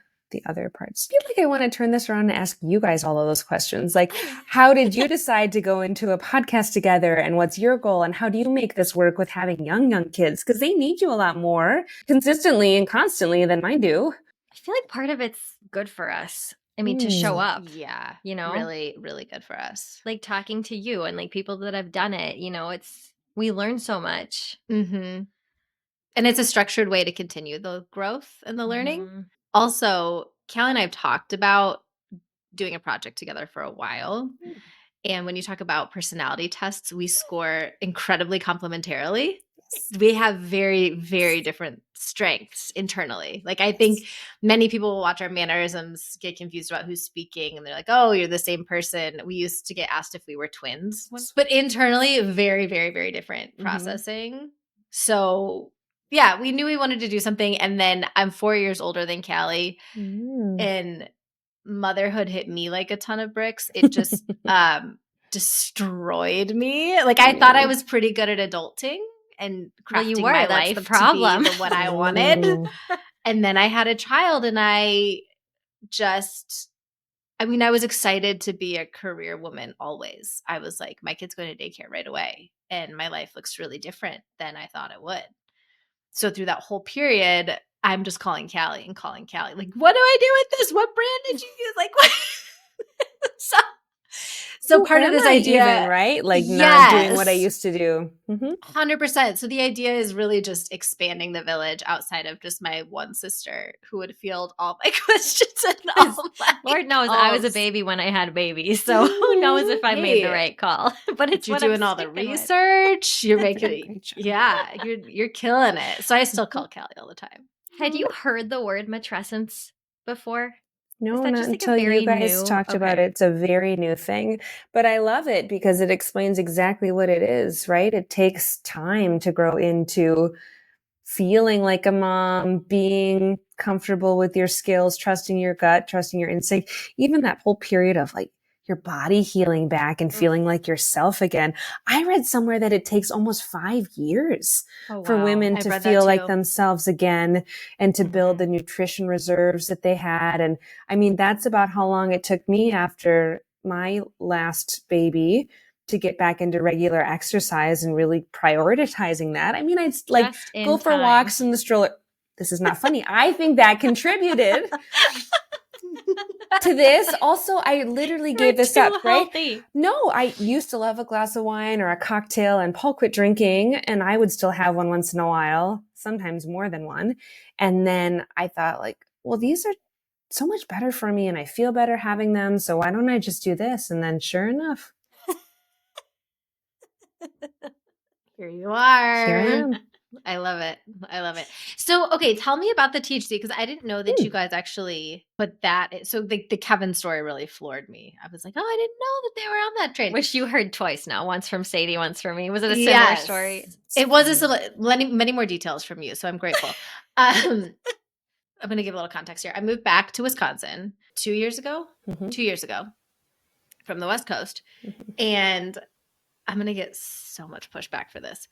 other parts. I feel like I want to turn this around and ask you guys all of those questions. Like, how did you decide to go into a podcast together and what's your goal and how do you make this work with having young kids? Because they need you a lot more consistently and constantly than mine do. I feel like part of it's good for us. I mean, to show up. Yeah. You Really, really good for us. Like talking to you and like people that have done it, we learn so much. Mm-hmm. And it's a structured way to continue the growth and the learning. Also, Callie and I have talked about doing a project together for a while. And when you talk about personality tests, we score incredibly complementarily. We have very, very different strengths internally. Like, I think many people will watch our mannerisms, get confused about who's speaking, and they're like, oh, you're the same person. We used to get asked if we were twins. But internally, very, very, very different processing. So yeah, we knew we wanted to do something. And then I'm 4 years older than Callie. And motherhood hit me like a ton of bricks. It just destroyed me. Like, I thought I was pretty good at adulting and crafting my life the problem. to be what I wanted. And then I had a child and I was excited to be a career woman always. I was like, my kid's going to daycare right away. And my life looks really different than I thought it would. So through that whole period, I'm just calling Callie. Like, what do I do with this? What brand did you use? Like, what? So part of this idea, even, right? Like not doing what I used to do. 100%. So the idea is really just expanding the village outside of just my one sister who would field all my questions and all my Lord knows calls. I was a baby when I had a baby. So who knows if I made the right call. But it's you're doing all the research. You're making you're killing it. So I still call Callie all the time. Had you heard the word matrescence before? No, not until you guys talked about it. It's a very new thing, but I love it because it explains exactly what it is, right? It takes time to grow into feeling like a mom, being comfortable with your skills, trusting your gut, trusting your instinct, even that whole period of like your body healing back and feeling like yourself again. I read somewhere that it takes almost 5 years for women to feel like themselves again and to build the nutrition reserves that they had. And I mean, that's about how long it took me after my last baby to get back into regular exercise and really prioritizing that. I mean, I'd like go for walks in the stroller. This is not funny. I think that contributed to this. Also, I literally gave this up, right? No, I used to love a glass of wine or a cocktail, and Paul quit drinking, and I would still have one once in a while, sometimes more than one. And then I thought like, well, these are so much better for me and I feel better having them. So why don't I just do this? And then sure enough, here you are. Here I am. I love it. So, okay, tell me about the THC because I didn't know that you guys actually put that. So the Kevin story really floored me. I was like, oh, I didn't know that they were on that train. Which you heard twice now, once from Sadie, once from me. Was it a similar story? It was a similar, many more details from you. So I'm grateful. I'm going to give a little context here. I moved back to Wisconsin 2 years ago, 2 years ago from the West Coast. And I'm going to get so much pushback for this.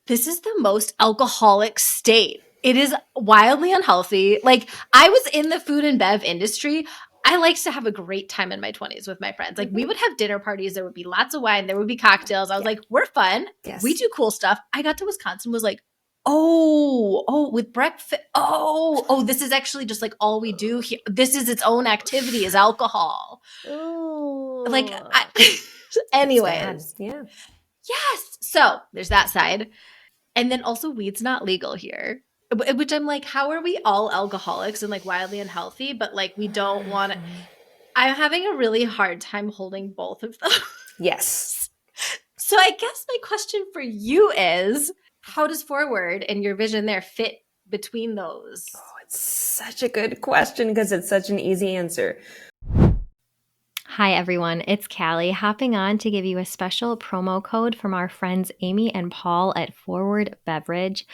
This is the most alcoholic state. It is wildly unhealthy. Like, I was in the food and bev industry. I liked to have a great time in my 20s with my friends. Like, we would have dinner parties. There would be lots of wine. There would be cocktails. I was like, we're fun. Yes. We do cool stuff. I got to Wisconsin, was like, with breakfast. This is actually just like all we do here. This is its own activity, is alcohol. Ooh. Like, anyways. Yeah. Yes. So there's that side. And then also weed's not legal here, which I'm like, how are we all alcoholics and like wildly unhealthy, but like we don't want to. I'm having a really hard time holding both of those. Yes. So I guess my question for you is, how does Forward and your vision there fit between those? Oh, it's such a good question because it's such an easy answer. Hi, everyone. It's Callie hopping on to give you a special promo code from our friends Amy and Paul at Forward Beverage.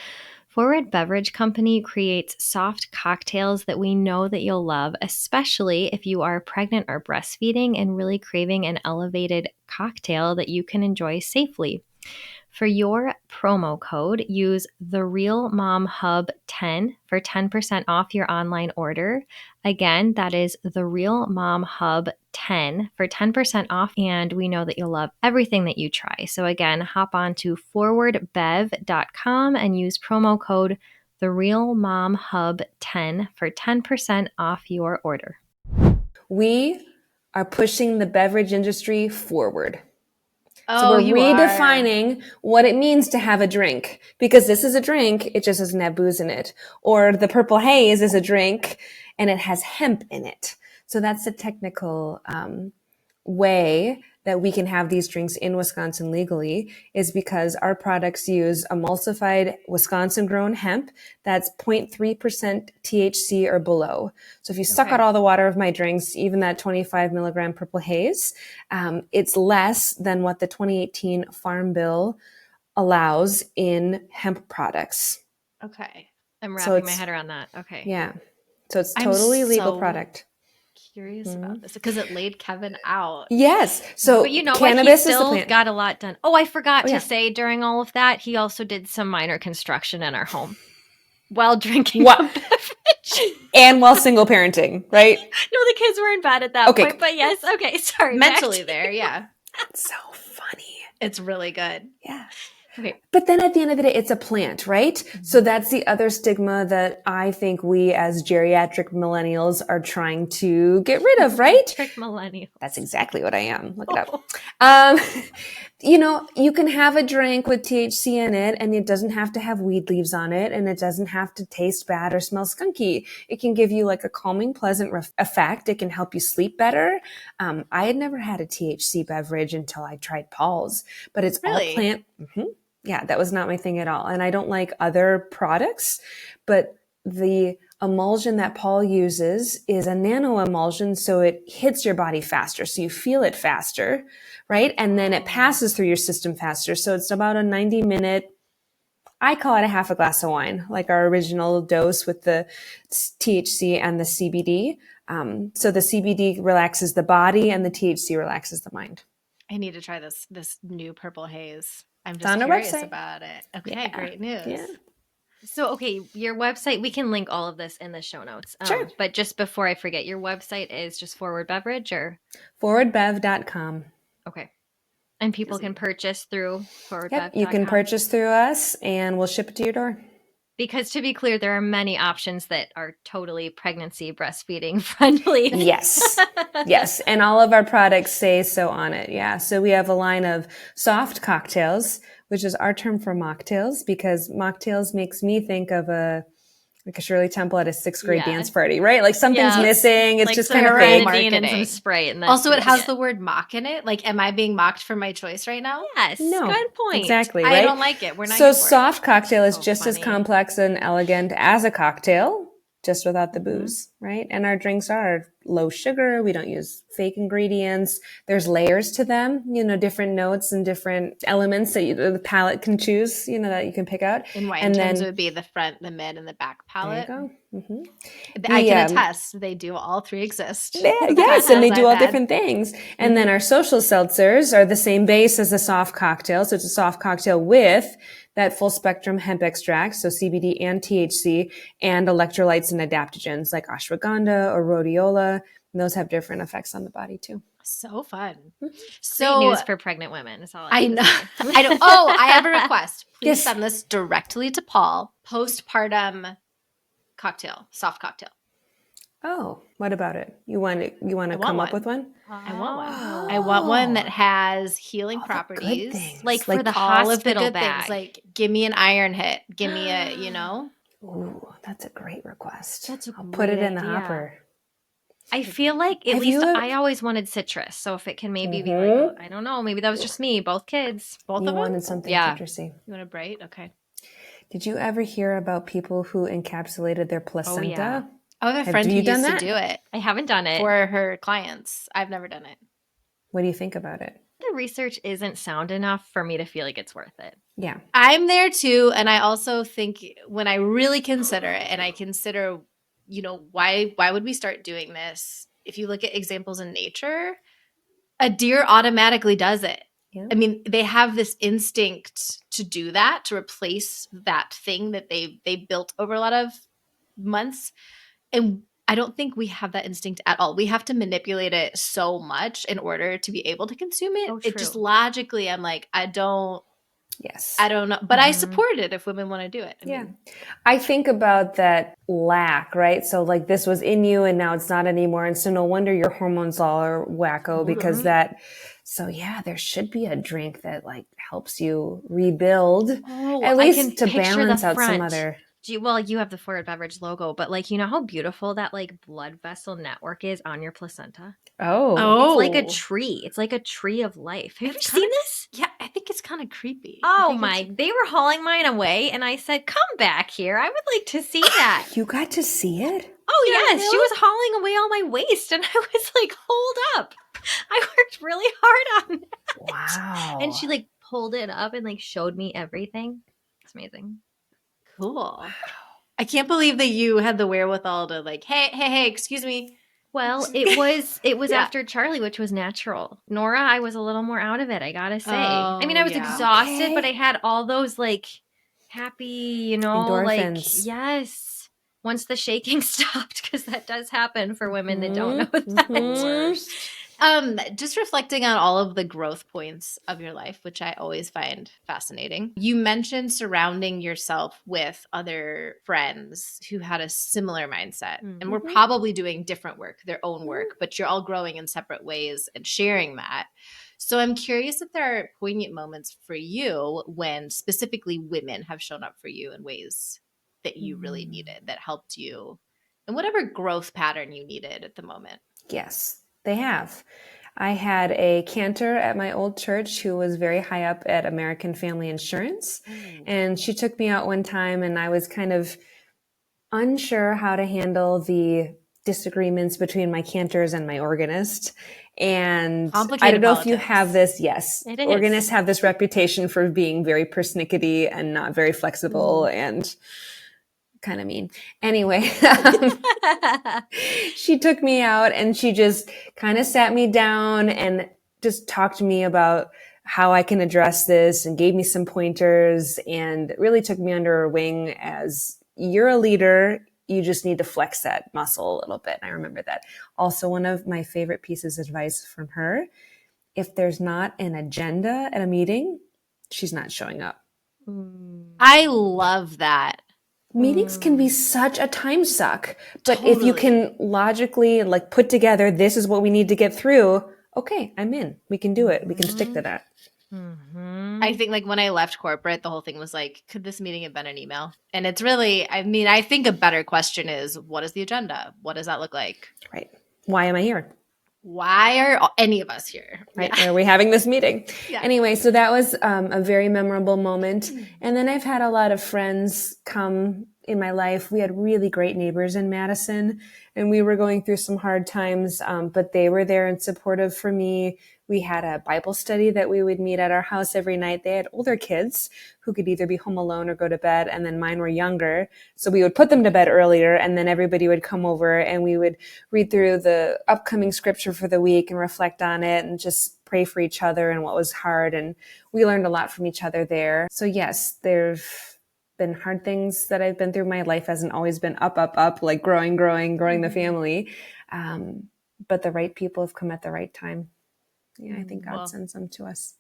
Forward Beverage Company creates soft cocktails that we know that you'll love, especially if you are pregnant or breastfeeding and really craving an elevated cocktail that you can enjoy safely. For your promo code, use the Real Mom Hub 10 for 10% off your online order. Again, that is the Real Mom Hub 10 for 10% off, and we know that you'll love everything that you try. So again, hop on to forwardbev.com and use promo code the Real Mom Hub 10 for 10% off your order. We are pushing the beverage industry forward. Oh, So we're you redefining what it means to have a drink, because this is a drink, it just doesn't have booze in it. Or the purple haze is a drink and it has hemp in it. So that's the technical way that we can have these drinks in Wisconsin legally, is because our products use emulsified Wisconsin-grown hemp that's 0.3% THC or below. So if you suck out all the water of my drinks, even that 25 milligram purple haze, it's less than what the 2018 Farm Bill allows in hemp products. Okay. I'm wrapping my head around that. Okay. Yeah. So it's totally legal product. Curious about this because it laid Kevin out. Yes. So but you know cannabis what? He is the still plant. got a lot done. Oh, I forgot to say during all of that, he also did some minor construction in our home while drinking the beverage. And while single parenting, right? No, the kids were in bed at that point, but yes. Okay, sorry. Mentally there, yeah. That's so funny. It's really good. Yeah. Okay. But then at the end of the day, it's a plant, right? Mm-hmm. So that's the other stigma that I think we as geriatric millennials are trying to get rid of, right? Geriatric millennials. That's exactly what I am. Look it up. You know, you can have a drink with THC in it and it doesn't have to have weed leaves on it and it doesn't have to taste bad or smell skunky. It can give you like a calming, pleasant effect. It can help you sleep better. I had never had a THC beverage until I tried Paul's, but it's all plant. Mm-hmm. Yeah, that was not my thing at all. And I don't like other products, but the emulsion that Paul uses is a nano emulsion, so it hits your body faster. So you feel it faster, right? And then it passes through your system faster. So it's about a 90-minute, I call it a half a glass of wine, like our original dose with the THC and the CBD. So the CBD relaxes the body and the THC relaxes the mind. I need to try this new purple haze. I'm It's just on our curious website. about it. Okay, great news. Yeah. So, okay, your website, we can link all of this in the show notes. Sure. But just before I forget, your website is just Forward Beverage or? Forwardbev.com. Okay. And people can purchase through forwardbev.com. Yep, you can purchase through us and we'll ship it to your door. Because to be clear, there are many options that are totally pregnancy, breastfeeding friendly. Yes. Yes. And all of our products say so on it. Yeah. So we have a line of soft cocktails, which is our term for mocktails, because mocktails makes me think of a Shirley Temple at a 6th grade dance party, right? Like something's missing. It's like just kind of grenadine and some Sprite. And also, it has the word mock in it. Like, am I being mocked for my choice right now? Yes. No. Good point. Exactly. Right? I don't like it. We're not. So soft cocktail is just as complex and elegant as a cocktail, just without the booze, right? And our drinks are low sugar. We don't use fake ingredients. There's layers to them, you know, different notes and different elements that the palate can choose, you know, that you can pick out. In wine terms, it would be the front, the mid, and the back palate. There you go. Mm-hmm. I can attest. They do all three exist. Yes, and they do all different things. And then our social seltzers are the same base as a soft cocktail. So it's a soft cocktail with that full spectrum hemp extract, so CBD and THC, and electrolytes and adaptogens like ashwagandha or rhodiola. And those have different effects on the body too. So fun. So great news for pregnant women. Is all I know. I know. Oh, I have a request. Please Yes. send this directly to Paul. Postpartum cocktail, soft cocktail. Oh, what about it? You want to come up with one? I want one. I want one that has healing properties, like for the all of the hospital good bag. things. Like, give me an iron hit. Give me a, you know. Ooh, that's a great request. That's a I'll put it in the hopper. I feel like at Have least you ever- I always wanted citrus. So if it can maybe be like, Mhm. I don't know, maybe that was just me, both kids. Both You of them? wanted something Yeah. citrusy. You want a bright? Okay. Did you ever hear about people who encapsulated their placenta? yeah. I have a Have friend who you done used to that? do it I haven't done it. for her clients. I've never done it. What do you think about it? The research isn't sound enough for me to feel like it's worth it. Yeah. I'm there too. And I also think when I really consider it and I consider, why would we start doing this? If you look at examples in nature, a deer automatically does it. Yeah. I mean, they have this instinct to do that, to replace that thing that they built over a lot of months. And I don't think we have that instinct at all. We have to manipulate it so much in order to be able to consume it. Oh, It just true. logically, I'm like, I don't Yes. know. But I Mhm. support it if women want to do it. I Yeah. mean, I think about that lack, right? So like this was in you and now it's not anymore. And so no wonder your hormones all are wacko because so yeah, there should be a drink that like helps you rebuild Oh, at I least can to picture balance the out some front. other. Well, you have the Forward Beverage logo, but like, you know how beautiful that like blood vessel network is on your placenta? Oh. It's like a tree. It's like a tree of life. Have you ever It's seen kinda- this? yeah, I think it's kind of creepy. Oh my, they were hauling mine away and I said, come back here. I would like to see that. You got to see it? Oh Yeah, yes, she was hauling away all my waste and I was like, hold up. I worked really hard on it. Wow. And she like pulled it up and like showed me everything. It's amazing. Cool. I can't believe that you had the wherewithal to like, hey, excuse me. Well, it was Yeah. after Charlie, which was natural. Nora, I was a little more out of it, I gotta say. I mean, Oh, I was yeah. exhausted, Okay. but I had all those like happy, Endorphins. like yes. Once the shaking stopped, because that does happen for women that don't know that. Mhm. Just reflecting on all of the growth points of your life, which I always find fascinating. You mentioned surrounding yourself with other friends who had a similar mindset and were probably doing different work, their own work, but you're all growing in separate ways and sharing that. So I'm curious if there are poignant moments for you when specifically women have shown up for you in ways that you really needed, that helped you in whatever growth pattern you needed at the moment. Yes, they have. I had a cantor at my old church who was very high up at American Family Insurance. And she took me out one time and I was kind of unsure how to handle the disagreements between my cantors and my organist. And I don't know if you have this. Yes. It is. Organists have this reputation for being very persnickety and not very flexible and kind of mean. Anyway, she took me out and she just kind of sat me down and just talked to me about how I can address this and gave me some pointers and really took me under her wing as you're a leader. You just need to flex that muscle a little bit. And I remember that. Also, one of my favorite pieces of advice from her, if there's not an agenda at a meeting, she's not showing up. I love that. Meetings can be such a time suck, but if you can logically like put together, this is what we need to get through. Okay, I'm in. We can do it. We can stick to that. I think like when I left corporate, the whole thing was like, could this meeting have been an email? And it's really, I mean, I think a better question is, what is the agenda? What does that look like? Right. Why am I here? Why are any of us here? Right. Why are we having this meeting? Yeah. Anyway, so that was a very memorable moment. And then I've had a lot of friends come in my life. We had really great neighbors in Madison and we were going through some hard times, but they were there and supportive for me. We had a Bible study that we would meet at our house every night. They had older kids who could either be home alone or go to bed, and then mine were younger. So we would put them to bed earlier, and then everybody would come over and we would read through the upcoming scripture for the week and reflect on it and just pray for each other and what was hard. And we learned a lot from each other there. So yes, there've been hard things that I've been through. My life hasn't always been up, like growing the family. But the right people have come at the right time. Yeah, I think God sends them to us.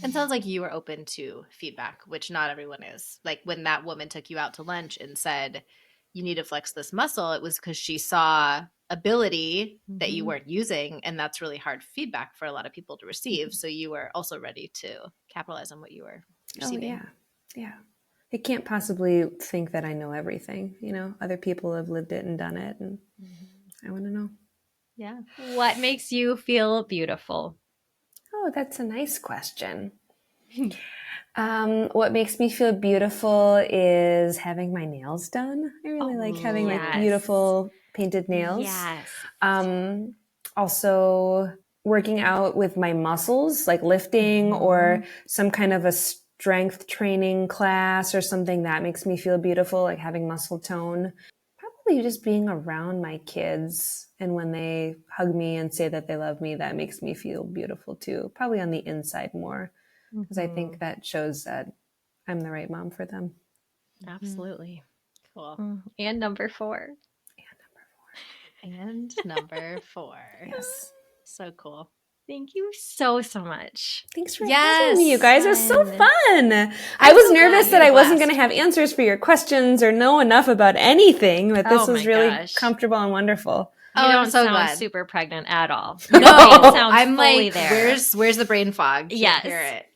It sounds like you were open to feedback, which not everyone is. Like when that woman took you out to lunch and said, you need to flex this muscle, it was because she saw ability that you weren't using. And that's really hard feedback for a lot of people to receive. So you were also ready to capitalize on what you were receiving. Oh, yeah. I can't possibly think that I know everything. You know, other people have lived it and done it. And I want to know. Yeah. What makes you feel beautiful? Oh, that's a nice question. What makes me feel beautiful is having my nails done. I really like having like yes. beautiful painted nails. Yes. Also working out with my muscles, like lifting or some kind of a strength training class or something that makes me feel beautiful, like having muscle tone. Probably just being around my kids. And when they hug me and say that they love me, that makes me feel beautiful too. Probably on the inside more, because I think that shows that I'm the right mom for them. Absolutely. Cool. And number 4. And number 4. Yes. So cool. Thank you so much. Thanks for Yes. having me, you guys. It was so Fun. fun. I was so nervous glad that you I wasn't blast. going to have answers for your questions or know enough about anything, but this Oh was my really gosh. comfortable and wonderful. You Oh, I'm don't so sound glad. super pregnant at all. No, It sounds I'm fully like, there. where's the brain fog to Yes. hear it?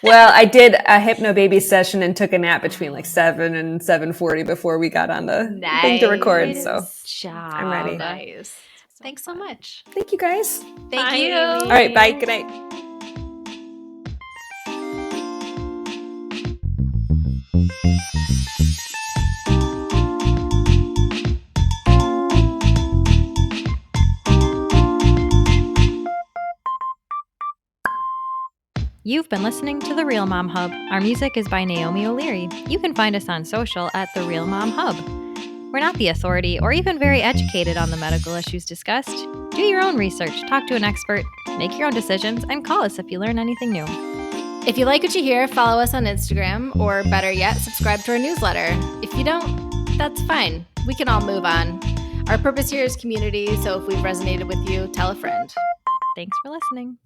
Well, I did a hypno baby session and took a nap between like 7 and 7:40 before we got on the thing to record. Nice. So Job. I'm ready. Nice. Thanks so fun. much. Thank you guys. Thank Bye, you. Amy. All right. Bye. Good night. You've been listening to The Real Mom Hub. Our music is by Naomi O'Leary. You can find us on social at The Real Mom Hub. We're not the authority or even very educated on the medical issues discussed. Do your own research, talk to an expert, make your own decisions, and call us if you learn anything new. If you like what you hear, follow us on Instagram, or better yet, subscribe to our newsletter. If you don't, that's fine. We can all move on. Our purpose here is community, so if we've resonated with you, tell a friend. Thanks for listening.